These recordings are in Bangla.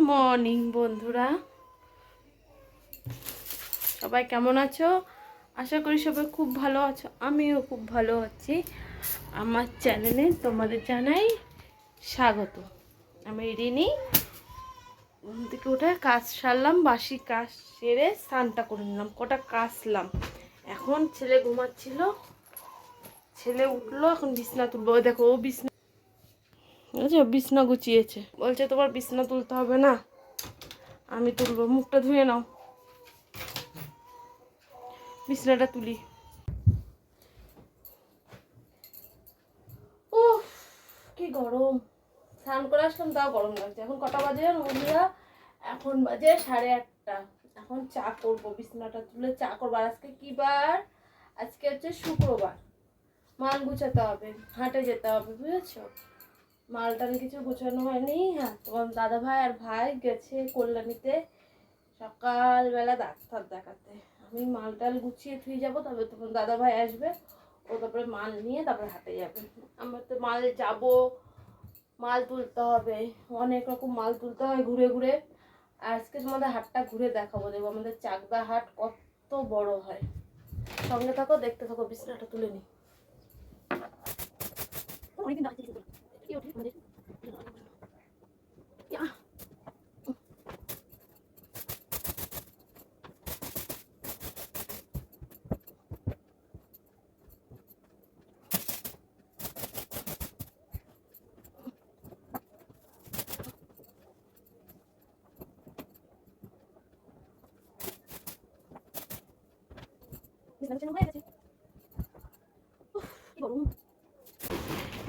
মর্নিং বন্ধুরা, সবাই কেমন আছো? আশা করি সবাই খুব ভালো আছো। আমিও খুব ভালো আছি। আমার চ্যানেলে তোমাদের জানাই স্বাগত। আমি রিনি। ঘুম থেকে উঠে কাজ সারলাম, বাসি কাজ সেরে স্নানটা করে নিলাম, কটা কাচলাম। এখন ছেলে ঘুমাচ্ছিল, ছেলে উঠলো, এখন বিছনা তুলবো। ওই দেখো, ও বিছনা বিছনা গুছিয়েছে, বলছে তোমার বিছনা তুলতে হবে না, আমি তুলবো। মুখটা ধুয়ে নাও, বিছনাটা তুলি। উফ, কি গরম! স্নান করে আসলাম, তাও গরম লাগছে। এখন কটা বাজে বন্ধুরা? এখন বাজে 8:30। এখন চা করবো, বিছনাটা তুলে চা করবো। আর আজকে কি বার? আজকে হচ্ছে শুক্রবার। মাল গুছাতে হবে, হাটে যেতে হবে, বুঝেছো? মালটার কিছু গুছানো হয়নি। হ্যাঁ, তোমার দাদা ভাই আর ভাই গেছে কল্যাণীতে সকালবেলা ডাক্তার দেখাতে। আমি মালটাল গুছিয়ে থুয়ে যাবো, তবে তোমার দাদা ভাই আসবে, ও তারপরে মাল নিয়ে তারপরে হাটে যাবে। আমার তো মাল যাব, মাল তুলতে হবে, অনেক রকম মাল তুলতে হয় ঘুরে ঘুরে। আজকে তোমাদের হাটটা ঘুরে দেখাবো, দেখবো আমাদের চাকদা হাট কত বড় হয়। সঙ্গে থাকো, দেখতে থাকো। বিছানাটা তুলে নি।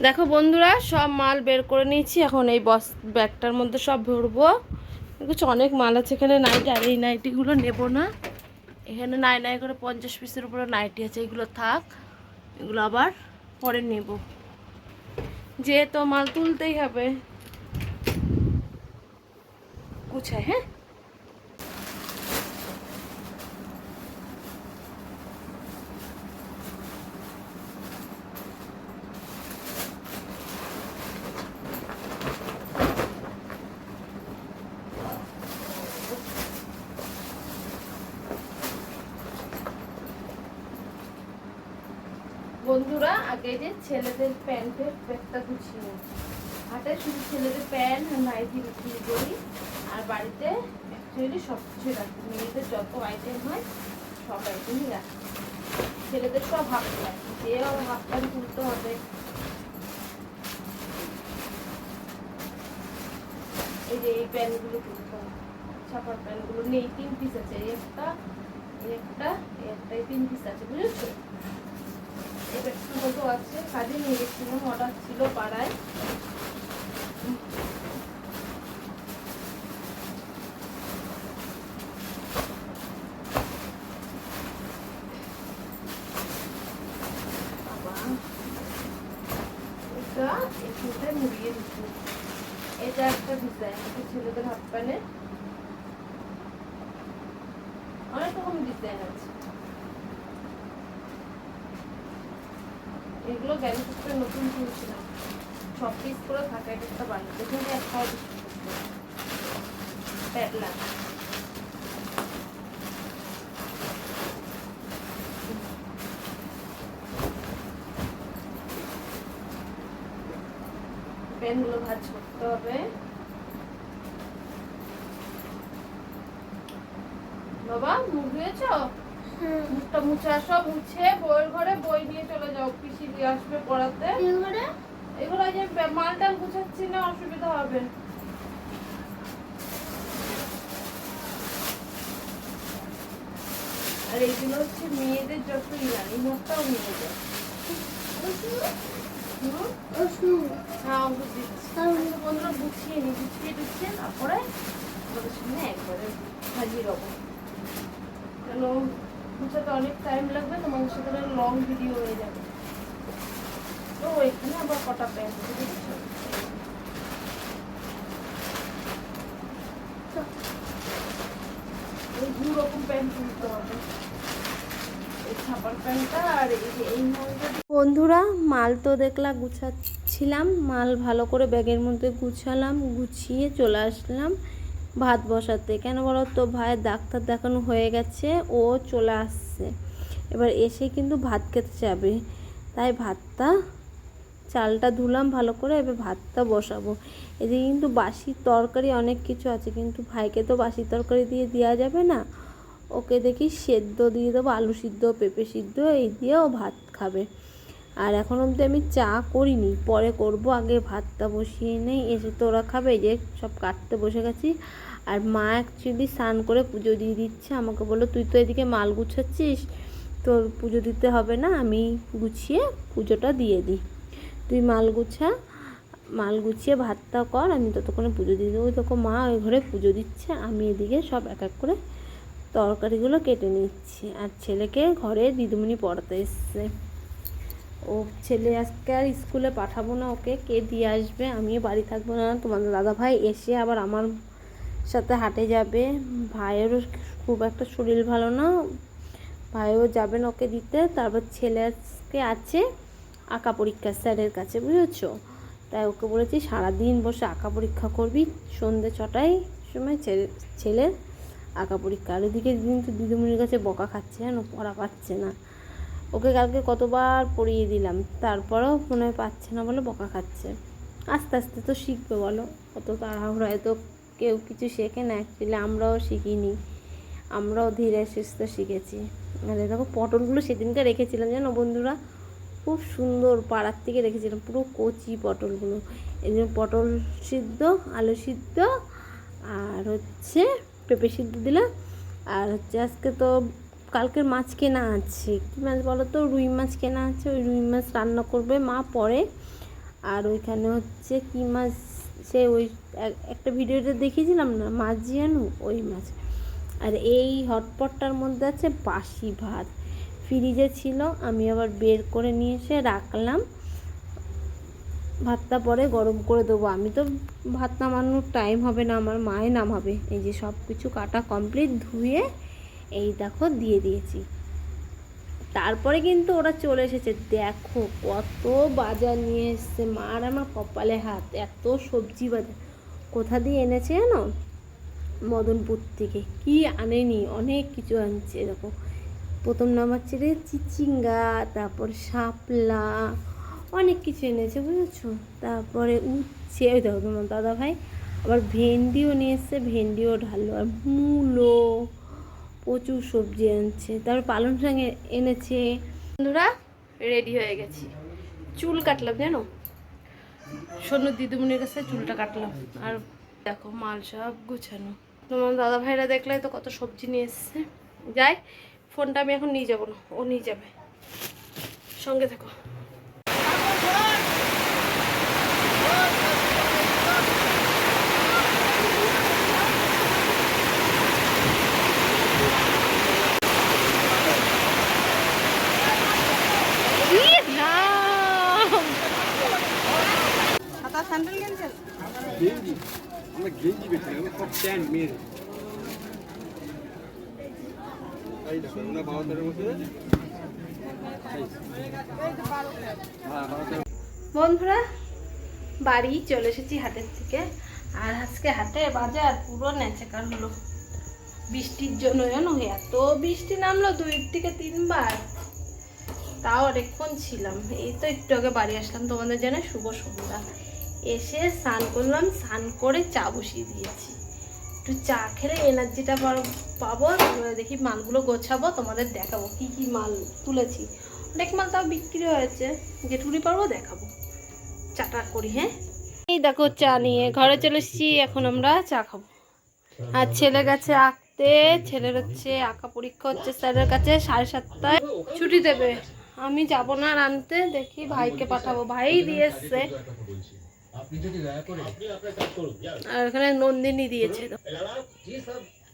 দেখো বন্ধুরা, সব মাল বের করে নিয়েছি। এখন এই ব্যাগটার মধ্যে সব ভরবো। কিছু অনেক মাল আছে এখানে, নাইটি। আর এই নাইটিগুলো নেব না। এখানে নাই নাই করে 50 পিসের উপরে নাইটি আছে, এগুলো থাক, এগুলো আবার পরে নেব। যেহেতু মাল তুলতেই হবে, গুছায়। হ্যাঁ, বন্ধুরা, আগে যে ছেলেদের প্যান্টের ব্যাগটা গুছিয়ে নিচ্ছি। হাটে শুধু ছেলেদের প্যান্ট আর নাইটি বিক্রি করি, আর বাড়িতে অ্যাকচুয়ালি সব কিছুই রাখি। মেয়েদের যত আইটেম হয় সব আইটেমই রাখি। ছেলেদের সব হাফ প্যান্ট, যে হাফ প্যান্ট তুলতে হবে। এই যে এই প্যান্টগুলো তুলতে হবে, ছাপার প্যান্টগুলো নেই, 3 পিস আছে। এই একটা, এই একটা, এই একটা, এই 3 পিস আছে, বুঝেছো? এই ব্যাগটার মতো আছে, কাজে নিয়ে গেছিলাম, অর্ডার ছিল পাড়ায়। এটা এখানটায় মুড়িয়ে দিচ্ছি। এটা একটা ডিজাইন, এটা ছেলেদের হাফ প্যান্টের। অনেক রকম ডিজাইন আছে। এগুলো গ্যালারিতে নতুন কিনছিলাম, 6 পিস করে থাকে এক একটা বান্ডেল। দেখুন, একটা প্যাডলা। প্যানগুলো ভাজ করতে হবে। বাবা, মুখ ধুয়েছ? মুখটা মুছে আসো, মুছে বইয়ের ঘরে বই নিয়ে চলে যাও। পিসি দিয়ে আসবে পড়াতে। এগুলো যে মালটা গুছাচ্ছি না, অসুবিধা হবে। আর এইগুলো হচ্ছে মেয়েদের যত ইনারটাও নিয়ে যায়। হ্যাঁ, ওষুধ দিচ্ছি। বন্ধুরা, গুছিয়ে নি, গুছিয়ে তারপরে আমাদের সামনে একবারে হাজির হবো। কেন গুছাতে অনেক টাইম লাগবে, তোমাদের সাথে লং ভিডিও হয়ে যাবে। তো ওইখানে আবার কটা প্যান্ট, বুঝেছো? এই 2 রকম প্যান্ট তুলতে হবে, এই ছাপার প্যান্টটা আর এই মালটা। বন্ধুরা, মাল তো দেখলা গুছাচ্ছিলাম, মাল ভালো করে ব্যাগের মধ্যে গুছালাম, গুছিয়ে চলে আসলাম ভাত বসাতে। কেন বলো তো, ভাইয়ের ডাক্তার দেখানো হয়ে গেছে, ও চলে আসছে, এবার এসে কিন্তু ভাত খেতে যাবে, তাই ভাতটা চালটা ধুলাম ভালো করে, এবার ভাতটা বসাবো। এদিকে কিন্তু বাসি তরকারি অনেক কিছু আছে, কিন্তু ভাইকে তো বাসি তরকারি দিয়ে দেওয়া যাবে না, ওকে দেখি সেদ্ধ দিয়ে দেবো, আলু সিদ্ধ, পেঁপে সিদ্ধ, এই দিয়েও ভাত খাবে। আর এখন অবধি আমি চা করিনি, পরে করব, আগে ভাতটা বসিয়ে নেই, এসে তো ওরা খাবে। এই যে সব কাটতে বসে গেছি। আর মা অ্যাকচুয়ালি স্নান করে পুজো দিয়ে দিচ্ছে, আমাকে বললো তুই তো এদিকে মাল গুছাচ্ছিস, তোর পুজো দিতে হবে না, আমি গুছিয়ে পুজোটা দিয়ে দিই, তুই মাল গুছিয়ে ভাতটা কর, আমি ততক্ষণে পুজো দিয়ে দেবো। ওই দেখো মা ওই ঘরে পুজো দিচ্ছে, আমি এদিকে সব এক এক করে তরকারিগুলো কেটে নিচ্ছি। আর ছেলেকে ঘরে দিদিমণি পড়াতে এসছে, ও ছেলে আজকে আর স্কুলে পাঠাবো না, ওকে কে দিয়ে আসবে, আমিও বাড়ি থাকবো না। তোমাদের দাদাভাই এসে আবার আমার সাথে হাটে যাবে, ভাইয়েরও খুব একটা শরীর ভালো না, ভাইও যাবেন ওকে দিতে। তারপর ছেলে আজকে আছে আঁকা পরীক্ষা স্যারের কাছে, বুঝেছো, তাই ওকে বলেছি সারাদিন বসে আঁকা পরীক্ষা করবি, সন্ধ্যে 6টায় সময় ছেলের আঁকা পরীক্ষা। আর ওদিকে কিন্তু দিদিমণির কাছে বকা খাচ্ছে, জানো, পড়া পাচ্ছে না, ওকে কালকে কতবার পড়িয়ে দিলাম, তারপরেও মনে হয় পাচ্ছে না বলে বকা খাচ্ছে। আস্তে আস্তে তো শিখবে বলো, অত তাড়াহুড়ায় তো কেউ কিছু শেখে না, অ্যাকচুয়ালি আমরাও শিখিনি, আমরাও ধীরে সুস্থে শিখেছি। মানে দেখো পটলগুলো সেদিনকে রেখেছিলাম জানো বন্ধুরা, খুব সুন্দর, পাড়ার থেকে রেখেছিলাম, পুরো কচি পটলগুলো। এই জন্য পটল সিদ্ধ, আলু সিদ্ধ, আর হচ্ছে পেঁপে সিদ্ধ দিলাম। আর হচ্ছে আজকে তো কালকের মাছ কেনা আছে, কী মাছ বলো তো, রুই মাছ কেনা আছে, ওই রুই মাছ রান্না করবে মা পরে। আর ওইখানে হচ্ছে কী মাছ, সে ওই একটা ভিডিওতে দেখিয়েছিলাম না, মাছ জানো, ওই মাছ। আর এই হটপটটার মধ্যে আছে বাসি ভাত, ফ্রিজে ছিল, আমি আবার বের করে নিয়ে এসে রাখলাম, ভাতটা পরে গরম করে দেবো। আমি তো ভাত নামানোর টাইম হবে না, আমার মায়ে নামাবে। এই যে সব কিছু কাটা কমপ্লিট, ধুয়ে এই দেখো দিয়ে দিয়েছি। তারপরে কিন্তু ওরা চলে এসেছে, দেখো কত বাজার নিয়ে এসছে, মার আমার কপালে হাত, এত সবজি বাজার কোথা দিয়ে এনেছে জানো, মদনপুর থেকে, কি আনেনি, অনেক কিছু আনছে। এরকম প্রথম নামাচ্ছে রে চিচিঙ্গা, তারপর শাপলা, অনেক কিছু এনেছে বুঝেছো। তারপরে উচ্ছে, ওই দেখো তোমার দাদা ভাই আবার ভেন্ডিও নিয়ে এসছে, ভেন্ডিও ঢাললো, আর মূলো, প্রচুর সবজি আনছে। তারপর পালং শাক এনেছে। বন্ধুরা রেডি হয়ে গেছি, চুল কাটলাম জানো, সোনু দিদিমণির কাছে চুলটা কাটলাম। আর দেখো মাল সব গুছানো, তোমার দাদা ভাইরা দেখলে তো কত সবজি নিয়ে এসছে। যাই, ফোনটা আমি এখন নিয়ে যাবো না, ও নিয়ে যাবে, সঙ্গে থাকো। গেঞ্জি বেছিলাম, সব প্যান্ট মেয়ের। এই দেখো ওনা 72 মধ্যে। বন্ধুরা বাড়ি চলে এসেছি হাটের থেকে, আর আজকে হাটে বাজার পুরো নেচাকার হলো বৃষ্টির জন্য, জানো এত বৃষ্টি নামলো 2 থেকে 3 বার, তাও অনেকক্ষণ ছিলাম। এই তো একটু আগে বাড়ি আসলাম, তোমাদের জন্য শুভ সন্ধ্যা। এসে স্নান করলাম, স্নান করে চা বসিয়ে দিয়েছি, একটু চা খেলে এনার্জিটা পাবো। দেখি মালগুলো গোছাবো, তোমাদের দেখাবো কি কি মাল তুলেছি, অনেক মাল তাও বিক্রি হয়েছে, যেটুকুনি পারবো দেখাবো। চাটা করি, হ্যাঁ। এই দেখো চা নিয়ে ঘরে চলে এসেছি, এখন আমরা চা খাবো। আর ছেলে গেছে আঁকতে, ছেলের হচ্ছে আঁকা পরীক্ষা হচ্ছে স্যারের কাছে, 7:30টায় ছুটি দেবে। আমি যাব না আর আনতে, দেখি ভাইকে পাঠাবো, ভাই দিয়ে এসছে। আর এখানে নন্দিনী দিয়েছে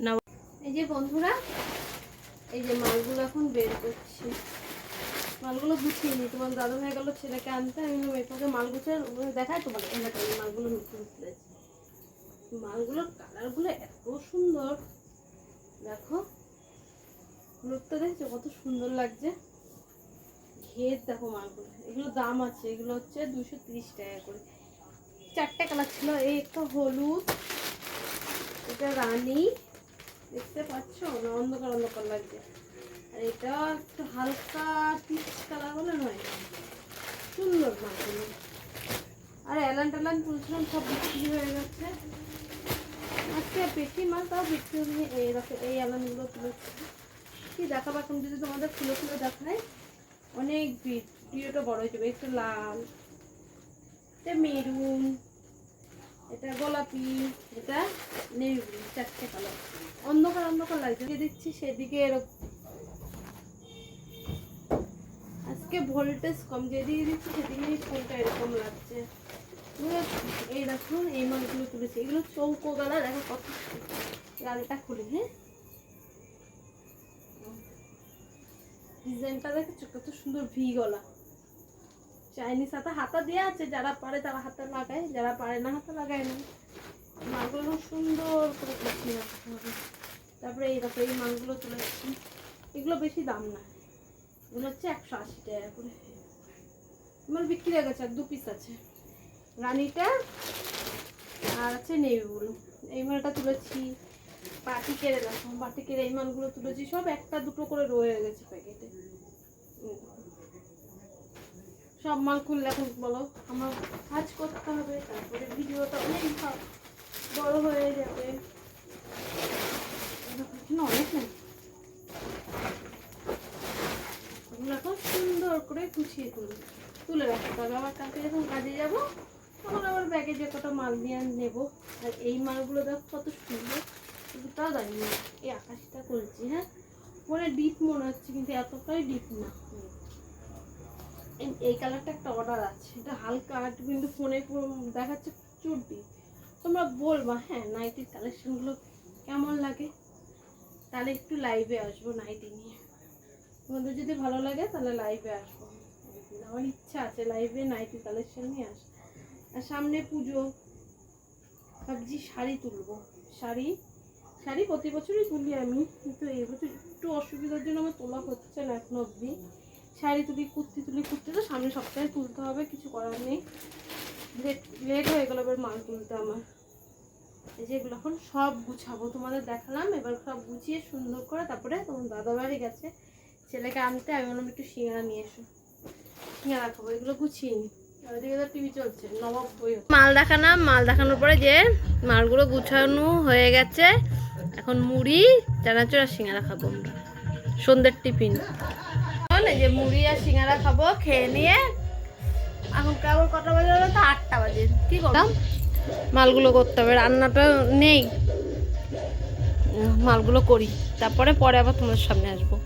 না। এই যে বন্ধুরা, এই যে মালগুলো এখন বের করছি, মালগুলো গুছিয়ে নিই। তোমার দাদা হয়ে গেল ছেলেকে আনতে, আমি মেয়েটাকে মাল গুছিয়ে দেখাই তোমাকে। এলাকায় মালগুলো নুতে মালগুলোর কালারগুলো এত সুন্দর, দেখো লুকটা দেখছো কত সুন্দর লাগছে, ঘের দেখো মালগুলো। এগুলো দাম আছে, এগুলো হচ্ছে 230 টাকা করে, 4টে কালার ছিল, এই একটা হলুদ, এটা রানী, দেখতে পাচ্ছ না? অন্ধকার অন্ধকার লাগছে। আর এটা একটু হালকা পিচ কালার হলে নয়, সুন্দর মাছগুলো। আর অ্যালান ট্যালান তুলছিলাম, সব বিক্রি হয়ে গেছে। আজকে পেটি মাছ তাও বিক্রি হয়নি। এইরকম এই অ্যালানগুলো তুলেছি। কি দেখাবো এখন, যদি তোমাদের খুলে খুলে দেখায় অনেক ভিডিওটা বড় হয়ে যাবে। একটু লাল, এটা মেরুন, এটা গোলাপি, এটা নেভি ব্লু, 4টে কালার। অন্ধকার অন্ধকার লাগছে, যে দিচ্ছি সেদিকে এরকম। আজকে ভোল্টেজ কম, যেদিকে দিচ্ছি সেদিকে ফোনটা এরকম লাগছে। এই দেখুন এই মাছগুলো তুলেছি, এগুলো চৌকো গলা, দেখো কত লালটা খুলে। হ্যাঁ, ডিজাইনটা দেখেছো কত সুন্দর, ভি গলা। চাইনিজ হাতা, হাতা দেওয়া আছে, যারা পারে তারা হাতা লাগায়, যারা পারে না হাতা লাগায় না। মাছগুলো খুব সুন্দর করে গুছিয়ে রাখতে হবে। তারপরে এই দেখো এই মাছগুলো তুলেছি, এগুলো বেশি দাম না, এগুলো হচ্ছে 180 টাকা করে। আমার বিক্রি হয়ে গেছে, আর 2 পিস আছে, রানীটা আর আছে নেভি ব্লু। এই মালটা তুলেছি। বাটি কেড়ে দেখো, বাটি কেড়ে এই মালগুলো তুলেছি, সব একটা দুটো করে রয়ে গেছে প্যাকেটে। সব মাল খুললে এখন বলো আমার কাজ করতে হবে, তারপরে ভিডিওটা অনেক বড় হয়ে যাবে। অনেক নেই, এগুলো এখন সুন্দর করে গুছিয়ে তুলে রাখতে হবে। আবার কালকে যখন কাজে যাবো তখন আবার ব্যাগে যে কটা মাল নিয়ে নেবো। আর এই মালগুলো দেখো কত সুন্দর, তাও জানি না এই আকাশটা করছি। হ্যাঁ, পরে ডিপ মনে হচ্ছে, কিন্তু এতটাই ডিপ না। এই কালারটা একটা অর্ডার আছে, এটা হালকা, কিন্তু ফোনে দেখাচ্ছে প্রচুর ডিপ। তোমরা বলবা হ্যাঁ নাইটির কালেকশনগুলো কেমন লাগে, তাহলে একটু লাইভে আসবো নাইটি নিয়ে। তোমাদের যদি ভালো লাগে তাহলে লাইভে আসবো। আমার ইচ্ছা আছে লাইভে নাইটি কালেকশন নিয়ে আস। আর সামনে পুজো, ভাবছি শাড়ি তুলবো। শাড়ি প্রতি বছরই তুলি আমি, কিন্তু এই বছর একটু অসুবিধার জন্য আমার তোলা হচ্ছে না এখনো অবধি। শাড়ি তুলি, কুর্তি তুলি, কুর্তিটা সামনে সপ্তাহে তুলতে হবে, কিছু করার নেই। লেট হয়ে গেল এবার মাল তুলতে আমার। এই যে এগুলো এখন সব গুছাবো, তোমাদের দেখালাম। এবার সব গুছিয়ে সুন্দর করে তারপরে তোমার দাদা বাড়ি গেছে ছেলেকে আনতে, আমি বললাম একটু সিঙ্গারা নিয়ে এসো, সিঙ্গারা খাবো। এগুলো গুছিয়ে নি, ওইদিকে তো টিভি চলছে, নবাব বই। মাল দেখালাম, মাল দেখানোর পরে যে মালগুলো গুছানো হয়ে গেছে, এখন মুড়ি চানাচুর আর সিঙ্গারা খাবো আমরা, সন্ধ্যের টিফিন। এই যে মুড়ি আর সিঙ্গারা খাবো, খেয়ে নিয়ে এখন কেবল কটা বাজে হলো, তো 8টা বাজে। কি করলাম, মালগুলো করতে হবে, রান্নাটা নেই, মালগুলো করি, তারপরে আবার তোমাদের সামনে আসবো।